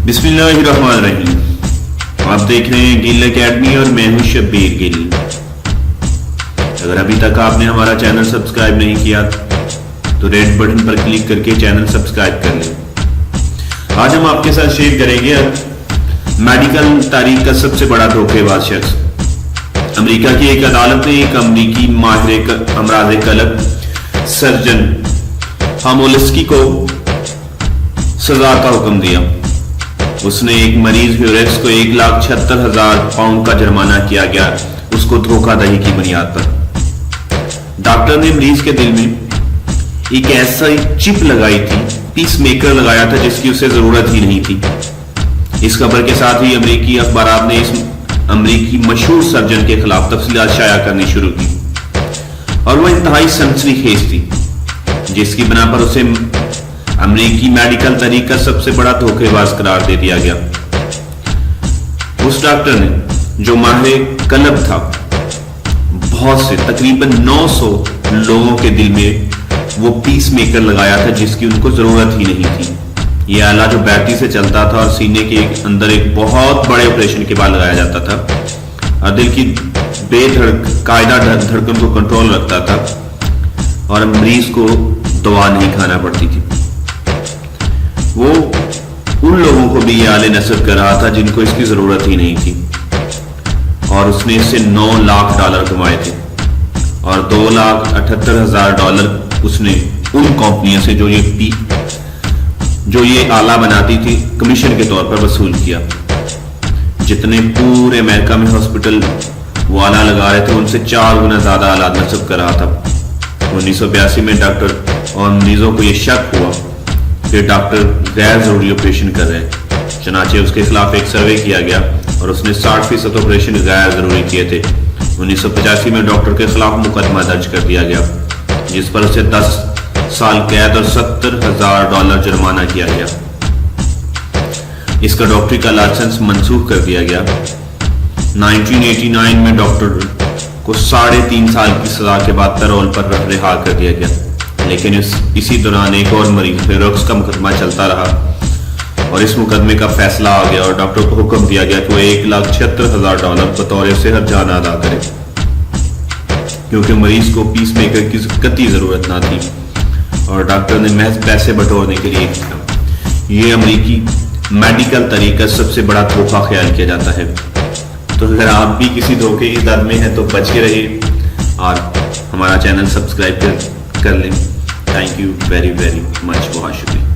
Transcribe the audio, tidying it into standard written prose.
بسم اللہ الرحمن الرحیم، آپ دیکھ رہے ہیں گل اکیڈمی اور میں ہوں شبیر گل۔ اگر ابھی تک آپ نے ہمارا چینل سبسکرائب نہیں کیا تو ریڈ بٹن پر کلک کر کے چینل سبسکرائب کر لیں۔ آج ہم آپ کے ساتھ شیئر کریں گے میڈیکل تاریخ کا سب سے بڑا دھوکے باز شخص۔ امریکہ کی ایک عدالت نے ایک امریکی ماہر امراض قلب سرجن ہامولسکی کو سزا کا حکم دیا۔ اس نے ایک مریض ہیورکس کو 1,76,000 پاؤنڈ کا جرمانہ کیا گیا، اس کو دھوکہ دہی کی بنیاد پر۔ ڈاکٹر نے مریض کے دل میں ایک ایسا چپ لگائی تھی، پیس میکر لگایا تھا جس کی اسے ضرورت ہی نہیں تھی۔ اس خبر کے ساتھ ہی امریکی اخبارات نے اس امریکی مشہور سرجن کے خلاف تفصیلات شائع کرنی شروع کی، اور وہ انتہائی سنسنی خیز تھی، جس کی بنا پر اسے امریکی میڈیکل تاریخ کا سب سے بڑا دھوکے باز قرار دے دیا گیا۔ اس ڈاکٹر نے، جو ماہر قلب تھا، بہت سے تقریباً 900 لوگوں کے دل میں وہ پیس میکر لگایا تھا جس کی ان کو ضرورت ہی نہیں تھی۔ یہ آلہ جو بیٹری سے چلتا تھا اور سینے کے اندر ایک بہت بڑے آپریشن کے بعد لگایا جاتا تھا، اور دل کی قاعدہ دھڑکن کو کنٹرول رکھتا تھا، اور مریض کو دوا نہیں کھانا پڑتی تھی۔ وہ ان لوگوں کو بھی یہ آلے نصب کر رہا تھا جن کو اس کی ضرورت ہی نہیں تھی، اور اس نے اس سے $9 لاکھ کمائے تھے، اور $2,78,000 اس نے ان کمپنیوں سے جو یہ آلہ بناتی تھی کمیشن کے طور پر وصول کیا۔ جتنے پورے امریکہ میں ہاسپٹل وہ آلہ لگا رہے تھے، ان سے 4 گنا زیادہ آلات نصب کر رہا تھا۔ 1982 میں ڈاکٹر اور مریضوں کو یہ شک ہوا کہ ڈاکٹر غیر ضروری آپریشن کر رہے ہیں، چنانچہ اس کے خلاف ایک سروے کیا گیا اور اس نے 60% آپریشن غیر ضروری کیے تھے۔ 1985 میں ڈاکٹر کے خلاف مقدمہ درج کر دیا گیا، جس پر اسے 10 سال قید اور $70,000 جرمانہ کیا گیا۔ اس کا ڈاکٹری کا لائسنس منسوخ کر دیا گیا۔ 1989 میں ڈاکٹر کو 3.5 سال کی سزا کے بعد پیرول پر رہا کر دیا گیا، لیکن اسی دوران ایک اور مریض ہیورکس کا مقدمہ چلتا رہا، اور اس مقدمے کا فیصلہ آ گیا اور ڈاکٹر کو حکم دیا گیا کہ وہ $1,76,000 بطور صحت جانہ ادا کرے، کیونکہ مریض کو پیس میکر کی قطعی ضرورت نہ تھی، اور ڈاکٹر نے محض پیسے بٹورنے کے لیے کیا۔ یہ امریکی میڈیکل تاریخ کا سب سے بڑا دھوکہ خیال کیا جاتا ہے۔ تو اگر آپ بھی کسی دھوکے کی زد میں ہیں تو بچ کے رہیے اور ہمارا چینل سبسکرائب کر لیں۔ تھینک یو ویری مچ، بہت شکریہ۔